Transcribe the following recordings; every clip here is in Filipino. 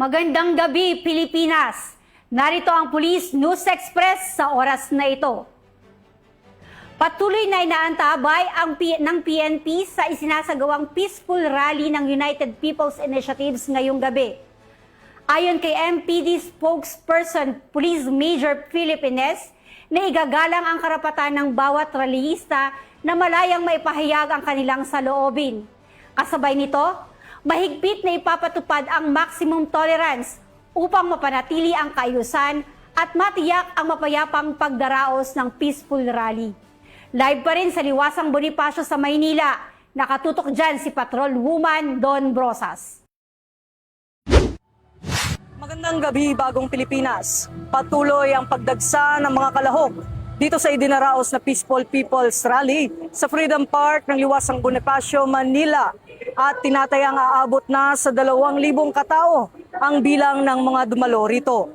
Magandang gabi, Pilipinas! Narito ang Police News Express sa oras na ito. Patuloy na inaantabay ng PNP sa isinasagawang peaceful rally ng United People's Initiatives ngayong gabi. Ayon kay MPD spokesperson Police Major Philip Ines, na igagalang ang karapatan ng bawat rallyista na malayang maipahayag ang kanilang saloobin. Kasabay nito, mahigpit na ipapatupad ang maximum tolerance upang mapanatili ang kaayusan at matiyak ang mapayapang pagdaraos ng peaceful rally. Live pa rin sa Liwasang Bonifacio sa Maynila, nakatutok dyan si Patrol Woman Don Brosas. Magandang gabi, Bagong Pilipinas. Patuloy ang pagdagsa ng mga kalahok dito sa idinaraos na Peaceful People's Rally sa Freedom Park ng Liwasang Bonifacio, Manila. At tinatayang aabot na sa 2,000 katao ang bilang ng mga dumalo rito.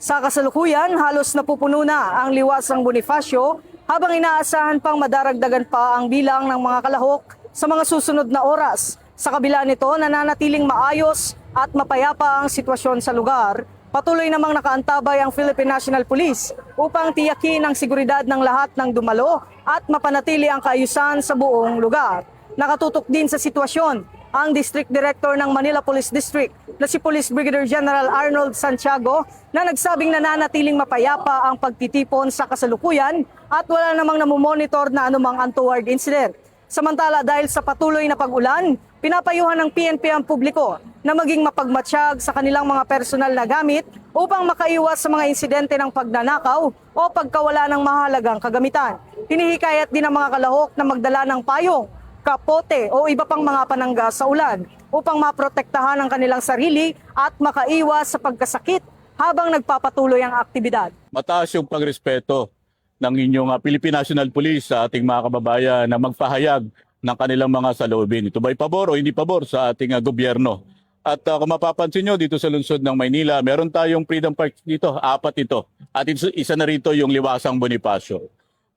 Sa kasalukuyan, halos napupuno na ang Liwasang Bonifacio habang inaasahan pang madaragdagan pa ang bilang ng mga kalahok sa mga susunod na oras. Sa kabila nito, nananatiling maayos at mapayapa ang sitwasyon sa lugar. Patuloy namang nakaantabay ang Philippine National Police upang tiyakin ang seguridad ng lahat ng dumalo at mapanatili ang kaayusan sa buong lugar. Nakatutok din sa sitwasyon ang District Director ng Manila Police District na si Police Brigadier General Arnold Santiago na nagsabing nananatiling mapayapa ang pagtitipon sa kasalukuyan at wala namang namumonitor na anumang untoward incident. Samantala, dahil sa patuloy na pag-ulan, pinapayuhan ng PNP ang publiko na maging mapagmatsyag sa kanilang mga personal na gamit upang makaiwas sa mga insidente ng pagnanakaw o pagkawala ng mahalagang kagamitan. Hinihikayat din ang mga kalahok na magdala ng payong, kapote o iba pang mga panangga sa ulan upang maprotektahan ang kanilang sarili at makaiwas sa pagkasakit habang nagpapatuloy ang aktibidad. Mataas yung pagrespeto ng inyong Philippine National Police sa ating mga kababayan na magpahayag ng kanilang mga saloobin. Ito ba'y pabor o hindi pabor sa ating gobyerno? At kung mapapansin nyo dito sa lungsod ng Maynila, meron tayong Freedom Park dito, 4 ito. At isa na rito yung Liwasang Bonifacio.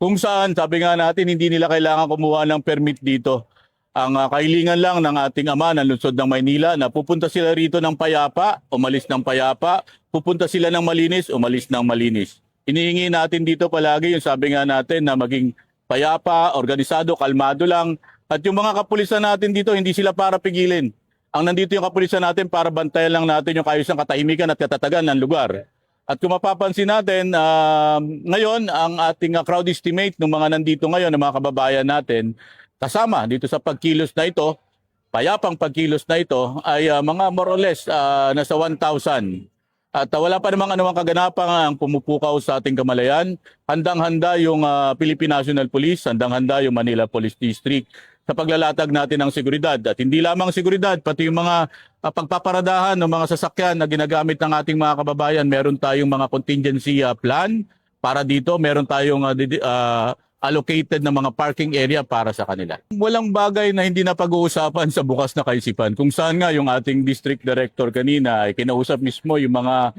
Kung saan, sabi nga natin, hindi nila kailangan kumuha ng permit dito. Ang kahilingan lang ng ating ama ng lungsod ng Maynila na pupunta sila rito ng payapa, umalis ng payapa, pupunta sila ng malinis, umalis ng malinis. Inihingi natin dito palagi yung sabi nga natin na maging payapa, organisado, kalmado lang. At yung mga kapulisan natin dito, hindi sila para pigilin. Ang nandito yung kapulisan natin para bantayan lang natin yung kaayusan, katahimikan at katatagan ng lugar. At kung mapapansin natin, ngayon ang ating crowd estimate ng mga nandito ngayon, ng mga kababayan natin, kasama dito sa pagkilos na ito, payapang pagkilos na ito, ay mga more or less nasa 1,000. At wala pa namang anumang kaganapan ang pumupukaw sa ating kamalayan. Handang-handa yung Philippine National Police, handang-handa yung Manila Police District sa paglalatag natin ng seguridad. At hindi lamang seguridad, pati yung mga pagpaparadahan ng mga sasakyan na ginagamit ng ating mga kababayan. Meron tayong mga contingency plan para dito. Meron tayong allocated na mga parking area para sa kanila. Walang bagay na hindi na pag-uusapan sa bukas na kaisipan. Kung saan nga yung ating district director kanina ay kinausap mismo yung mga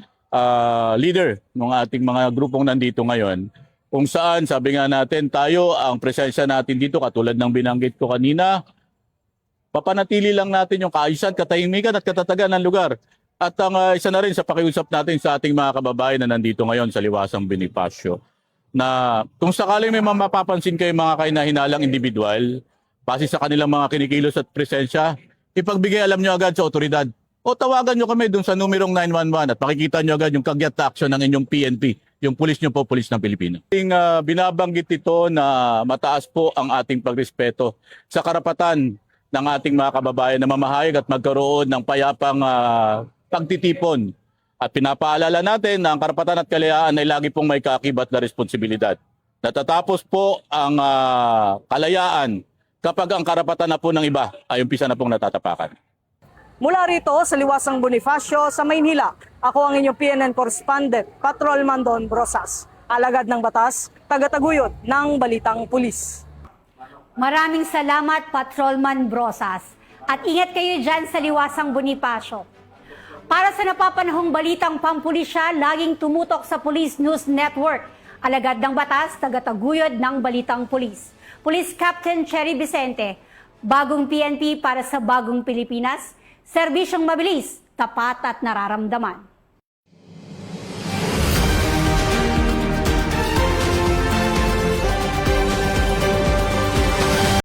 leader ng ating mga grupong nandito ngayon. Kung saan, sabi nga natin, tayo, ang presensya natin dito, katulad ng binanggit ko kanina, papanatili lang natin yung kaayusan, katahimikan at katatagan ng lugar. At ang isa na rin sa pakiusap natin sa ating mga kababayan na nandito ngayon sa Liwasang Bonifacio, na kung sakaling may mapapansin kayo mga kahinahinalang individual, base sa kanilang mga kinikilos at presensya, ipagbigay alam nyo agad sa otoridad. O tawagan nyo kami dun sa numerong 911 at makikita nyo agad yung kagyat action ng inyong PNP. Yung pulis nyo po, pulis ng Pilipino. Binabanggit ito na mataas po ang ating pagrespeto sa karapatan ng ating mga kababayan na mamahayag at magkaroon ng payapang pagtitipon. At pinapaalala natin na ang karapatan at kalayaan ay lagi pong may kaakibat na responsibilidad. Natatapos po ang kalayaan kapag ang karapatan na po ng iba ay umpisa na pong natatapakan. Mula rito sa Liwasang Bonifacio sa Maynila, ako ang inyong PNN correspondent, Patrolman Don Brosas. Alagad ng batas, tagataguyod ng Balitang Pulis. Maraming salamat, Patrolman Brosas. At ingat kayo dyan sa Liwasang Bonifacio. Para sa napapanahong balitang pampulisya, laging tumutok sa Police News Network. Alagad ng batas, tagataguyod ng Balitang Pulis. Police Captain Cherry Vicente, bagong PNP para sa bagong Pilipinas, serbisyong mabilis tapat at nararamdaman.